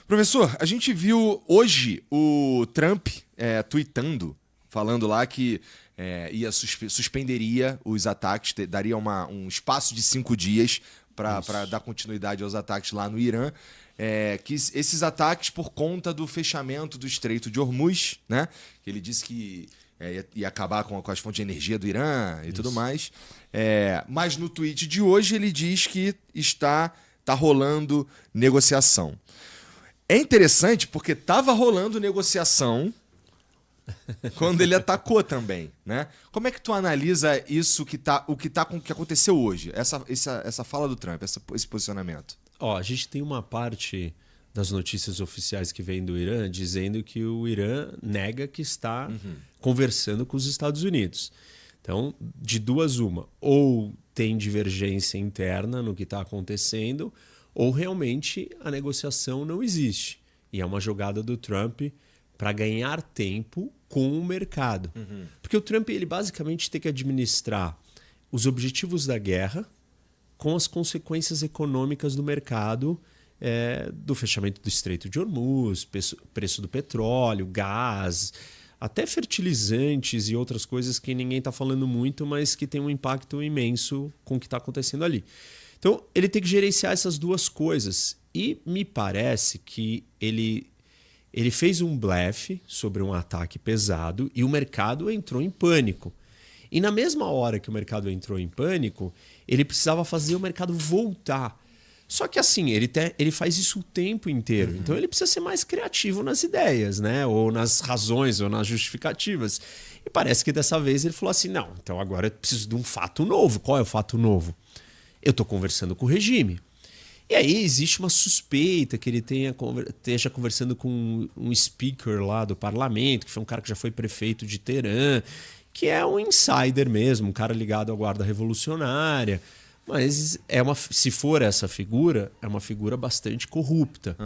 Professor, a gente viu hoje o Trump tweetando, falando lá que suspenderia os ataques, daria um espaço de 5 dias para dar continuidade aos ataques lá no Irã. Que esses ataques por conta do fechamento do Estreito de Hormuz, né? Que ele disse que ia acabar com as fontes de energia do Irã e tudo mais. Mas no tweet de hoje ele diz que está rolando negociação. É interessante porque estava rolando negociação quando ele atacou também, né? Como é que tu analisa isso que aconteceu hoje? Essa fala do Trump, esse posicionamento? A gente tem uma parte das notícias oficiais que vem do Irã dizendo que o Irã nega que está conversando com os Estados Unidos. Então, de duas uma, ou tem divergência interna no que está acontecendo, ou realmente a negociação não existe. E é uma jogada do Trump para ganhar tempo com o mercado. Porque o Trump ele basicamente tem que administrar os objetivos da guerra com as consequências econômicas do mercado, do fechamento do Estreito de Hormuz, preço do petróleo, gás, até fertilizantes e outras coisas que ninguém está falando muito, mas que tem um impacto imenso com o que está acontecendo ali. Então, ele tem que gerenciar essas duas coisas. E me parece que ele fez um blefe sobre um ataque pesado e o mercado entrou em pânico. E na mesma hora que o mercado entrou em pânico, ele precisava fazer o mercado voltar. Só que assim, ele faz isso o tempo inteiro. Então ele precisa ser mais criativo nas ideias, né? Ou nas razões, ou nas justificativas. E parece que dessa vez ele falou assim, não, então agora eu preciso de um fato novo. Qual é o fato novo? Eu estou conversando com o regime. E aí existe uma suspeita que ele esteja conversando com um speaker lá do parlamento, que foi um cara que já foi prefeito de Teherã, que é um insider mesmo, um cara ligado à Guarda Revolucionária. Mas se for essa figura, é uma figura bastante corrupta.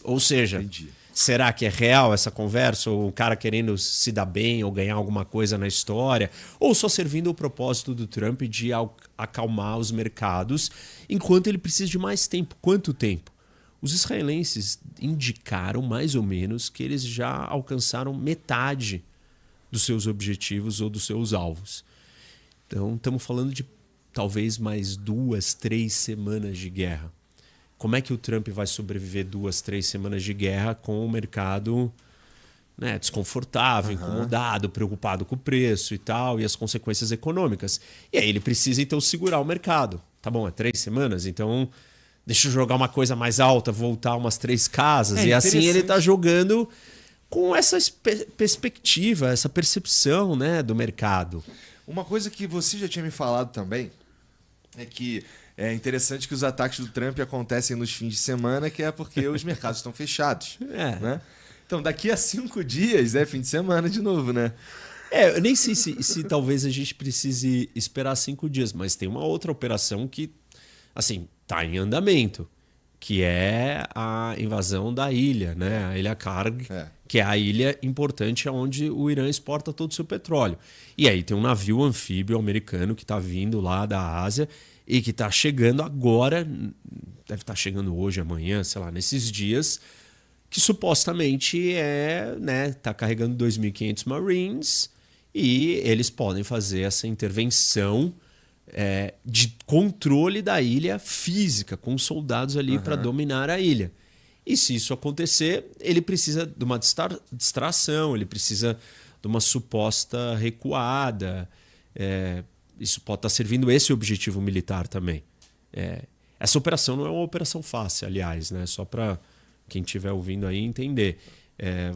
Ou seja, entendi. Será que é real essa conversa? Ou o cara querendo se dar bem ou ganhar alguma coisa na história? Ou só servindo o propósito do Trump de acalmar os mercados enquanto ele precisa de mais tempo? Quanto tempo? Os israelenses indicaram mais ou menos que eles já alcançaram metade dos seus objetivos ou dos seus alvos. Então, estamos falando de talvez mais 2, 3 semanas de guerra. Como é que o Trump vai sobreviver 2, 3 semanas de guerra com o mercado, né, desconfortável, incomodado, preocupado com o preço e tal, e as consequências econômicas? E aí ele precisa, então, segurar o mercado. Tá bom, é 3 semanas, então deixa eu jogar uma coisa mais alta, voltar umas 3 casas. E assim ele está jogando com essa perspectiva, essa percepção, né, do mercado. Uma coisa que você já tinha me falado também é que é interessante que os ataques do Trump acontecem nos fins de semana, que é porque os mercados estão fechados. Né? Então, daqui a 5 dias é fim de semana de novo, né? Eu nem sei se talvez a gente precise esperar 5 dias, mas tem uma outra operação que, assim, está em andamento, que é a invasão da ilha, né? A ilha Karg, que é a ilha importante onde o Irã exporta todo o seu petróleo. E aí tem um navio anfíbio americano que está vindo lá da Ásia e que está chegando agora, deve estar chegando hoje, amanhã, sei lá, nesses dias, que supostamente tá carregando 2.500 Marines e eles podem fazer essa intervenção de controle da ilha física, com soldados ali para dominar a ilha. E se isso acontecer, ele precisa de uma distração, ele precisa de uma suposta recuada. Isso pode estar servindo esse objetivo militar também. Essa operação não é uma operação fácil, aliás, né? Só para quem estiver ouvindo aí entender.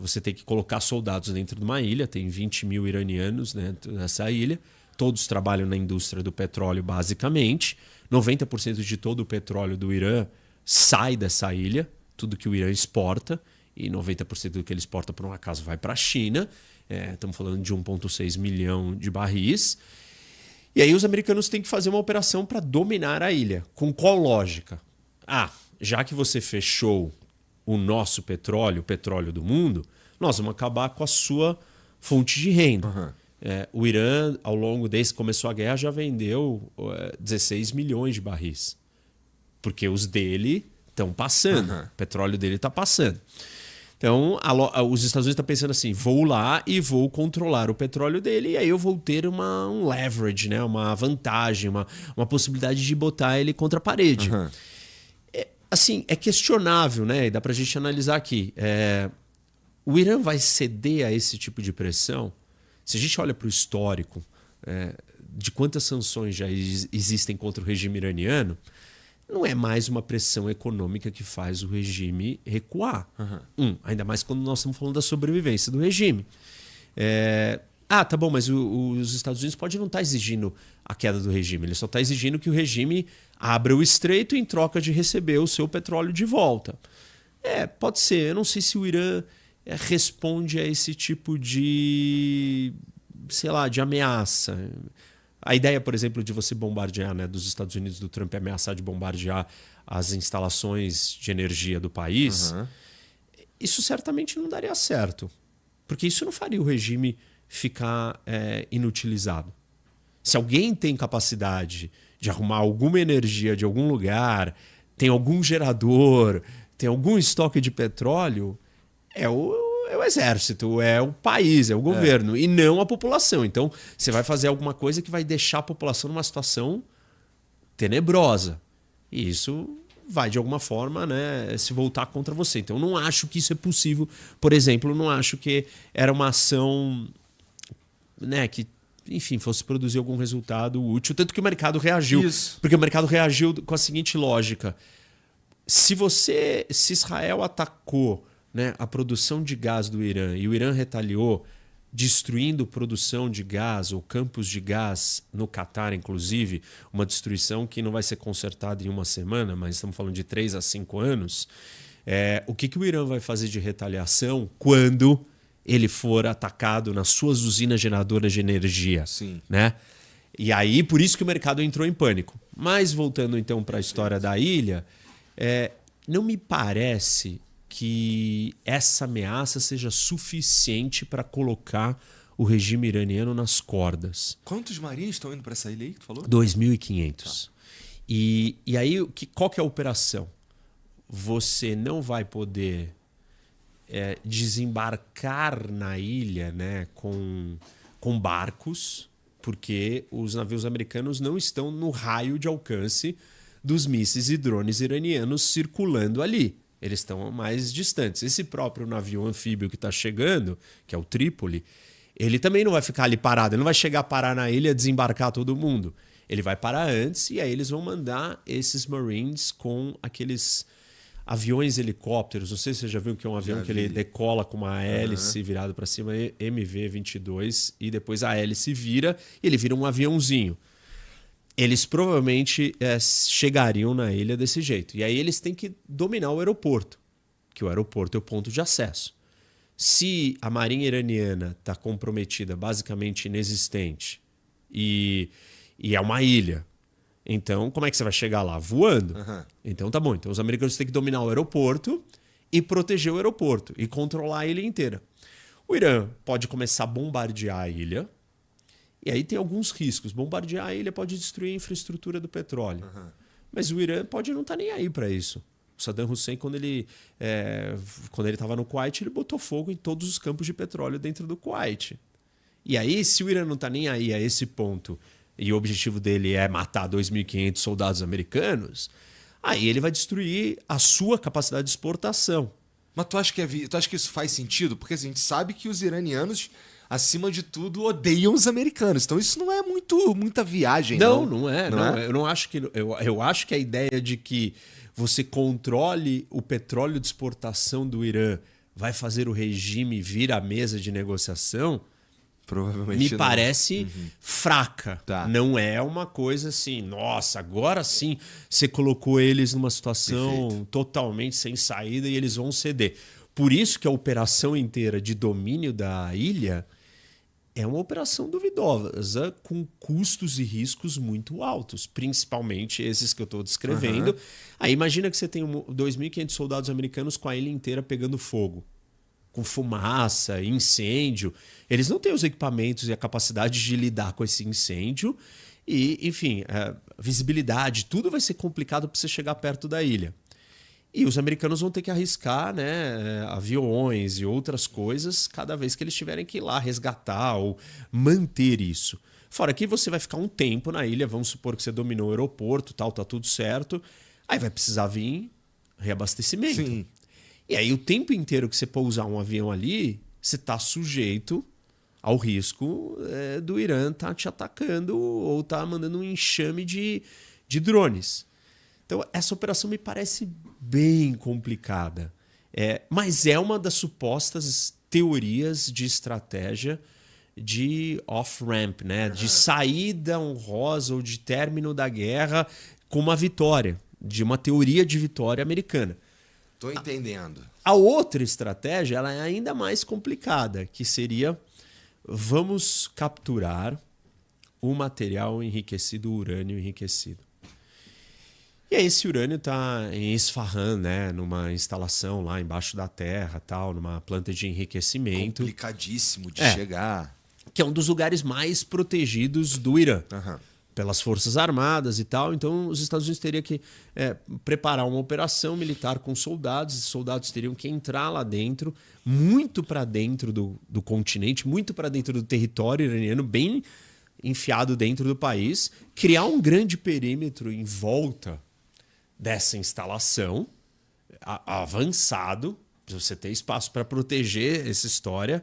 Você tem que colocar soldados dentro de uma ilha, tem 20 mil iranianos dentro dessa ilha, todos trabalham na indústria do petróleo, basicamente. 90% de todo o petróleo do Irã sai dessa ilha, tudo que o Irã exporta, e 90% do que ele exporta, por um acaso, vai para a China. Estamos falando de 1,6 milhão de barris. E aí os americanos têm que fazer uma operação para dominar a ilha. Com qual lógica? Já que você fechou o nosso petróleo, o petróleo do mundo, nós vamos acabar com a sua fonte de renda. O Irã, ao longo desde que começou a guerra, já vendeu 16 milhões de barris. Porque os dele estão passando. O petróleo dele está passando. Então, os Estados Unidos estão pensando assim, vou lá e vou controlar o petróleo dele e aí eu vou ter um leverage, né? Uma vantagem, uma possibilidade de botar ele contra a parede. Assim, é questionável, né? E dá para a gente analisar aqui. O Irã vai ceder a esse tipo de pressão? Se a gente olha para o histórico de quantas sanções já existem contra o regime iraniano, não é mais uma pressão econômica que faz o regime recuar. Ainda mais quando nós estamos falando da sobrevivência do regime. Tá bom, mas os Estados Unidos podem não estar exigindo a queda do regime. Ele só está exigindo que o regime abra o estreito em troca de receber o seu petróleo de volta. Pode ser. Eu não sei se o Irã responde a esse tipo de, sei lá, de ameaça. A ideia, por exemplo, de você bombardear, né, dos Estados Unidos, do Trump ameaçar de bombardear as instalações de energia do país, isso certamente não daria certo. Porque isso não faria o regime ficar inutilizado. Se alguém tem capacidade de arrumar alguma energia de algum lugar, tem algum gerador, tem algum estoque de petróleo, é o exército, é o país, é o governo, e não a população. Então, você vai fazer alguma coisa que vai deixar a população numa situação tenebrosa. E isso vai, de alguma forma, né, se voltar contra você. Então, eu não acho que isso é possível. Por exemplo, eu não acho que era uma ação, né, que, enfim, fosse produzir algum resultado útil. Tanto que o mercado reagiu. Isso. Porque o mercado reagiu com a seguinte lógica. Se Israel atacou, né, a produção de gás do Irã e o Irã retaliou destruindo produção de gás ou campos de gás no Catar, inclusive, uma destruição que não vai ser consertada em uma semana, mas estamos falando de 3 a 5 anos, o que o Irã vai fazer de retaliação quando ele for atacado nas suas usinas geradoras de energia? Sim. Né? E aí, por isso que o mercado entrou em pânico. Mas voltando então para a história da ilha, não me parece que essa ameaça seja suficiente para colocar o regime iraniano nas cordas. Quantos marinhos estão indo para essa ilha aí que tu falou? 2.500. Tá. E aí, qual que é a operação? Você não vai poder desembarcar na ilha, né, com barcos, porque os navios americanos não estão no raio de alcance dos mísseis e drones iranianos circulando ali. Eles estão mais distantes. Esse próprio navio anfíbio que está chegando, que é o Trípoli, ele também não vai ficar ali parado. Ele não vai chegar a parar na ilha e desembarcar todo mundo. Ele vai parar antes e aí eles vão mandar esses Marines com aqueles aviões helicópteros. Não sei se você já viu que é um avião que ele decola com uma hélice virada para cima, MV-22, e depois a hélice vira e ele vira um aviãozinho. Eles provavelmente chegariam na ilha desse jeito. E aí eles têm que dominar o aeroporto, que o aeroporto é o ponto de acesso. Se a marinha iraniana está comprometida, basicamente inexistente, e é uma ilha, então como é que você vai chegar lá? Voando? Então tá bom. Então os americanos têm que dominar o aeroporto e proteger o aeroporto e controlar a ilha inteira. O Irã pode começar a bombardear a ilha. E aí tem alguns riscos. Bombardear a ilha pode destruir a infraestrutura do petróleo. Mas o Irã pode não estar nem aí para isso. O Saddam Hussein, quando ele estava no Kuwait, ele botou fogo em todos os campos de petróleo dentro do Kuwait. E aí, se o Irã não está nem aí a esse ponto, e o objetivo dele é matar 2.500 soldados americanos, aí ele vai destruir a sua capacidade de exportação. Mas tu acha que isso faz sentido? Porque assim, a gente sabe que os iranianos, acima de tudo, odeiam os americanos. Então isso não é muita viagem, não. Não é. Eu não acho que. Eu acho que a ideia de que você controle o petróleo de exportação do Irã vai fazer o regime vir à mesa de negociação, provavelmente me não. Parece fraca. Tá. Não é uma coisa assim, nossa, agora sim você colocou eles numa situação Perfeito. totalmente sem saída e eles vão ceder. Por isso que a operação inteira de domínio da ilha é uma operação duvidosa, com custos e riscos muito altos, principalmente esses que eu estou descrevendo. Aí imagina que você tem 2.500 soldados americanos com a ilha inteira pegando fogo, com fumaça, incêndio. Eles não têm os equipamentos e a capacidade de lidar com esse incêndio. E, enfim, a visibilidade, tudo vai ser complicado para você chegar perto da ilha. E os americanos vão ter que arriscar, né, aviões e outras coisas cada vez que eles tiverem que ir lá resgatar ou manter isso. Fora que você vai ficar um tempo na ilha, vamos supor que você dominou o aeroporto, tal, tá tudo certo. Aí vai precisar vir reabastecimento. Sim. E aí o tempo inteiro que você pousar um avião ali, você está sujeito ao risco do Irã estar te atacando ou estar mandando um enxame de drones. Então, essa operação me parece bem complicada. Mas é uma das supostas teorias de estratégia de off-ramp, né? De saída honrosa ou de término da guerra com uma vitória, de uma teoria de vitória americana. Tô entendendo. A outra estratégia ela é ainda mais complicada, que seria: vamos capturar o material enriquecido, o urânio enriquecido. E aí esse urânio está em Isfahan, né, numa instalação lá embaixo da terra, tal, numa planta de enriquecimento. Complicadíssimo de chegar. Que é um dos lugares mais protegidos do Irã. Pelas Forças Armadas e tal. Então os Estados Unidos teriam que preparar uma operação militar com soldados. Esses soldados teriam que entrar lá dentro, muito para dentro do continente, muito para dentro do território iraniano, bem enfiado dentro do país, criar um grande perímetro em volta dessa instalação, avançado, para você ter espaço para proteger essa história,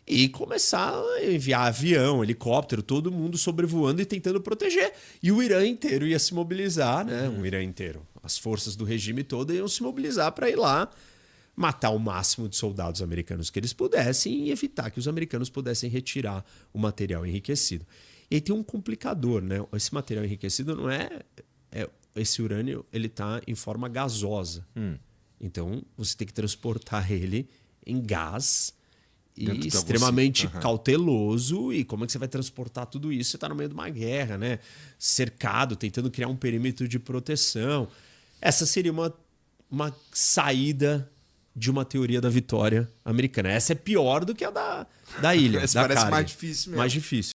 e começar a enviar avião, helicóptero, todo mundo sobrevoando e tentando proteger. E o Irã inteiro ia se mobilizar, né? O Irã inteiro. As forças do regime todo iam se mobilizar para ir lá matar o máximo de soldados americanos que eles pudessem e evitar que os americanos pudessem retirar o material enriquecido. E aí tem um complicador, né? Esse material enriquecido não esse urânio, ele está em forma gasosa. Então, você tem que transportar ele em gás e extremamente cauteloso. E como é que você vai transportar tudo isso? Você está no meio de uma guerra, né? Cercado, tentando criar um perímetro de proteção. Essa seria uma saída de uma teoria da vitória americana. Essa é pior do que a da ilha. Essa parece mais difícil mesmo. Mais difícil.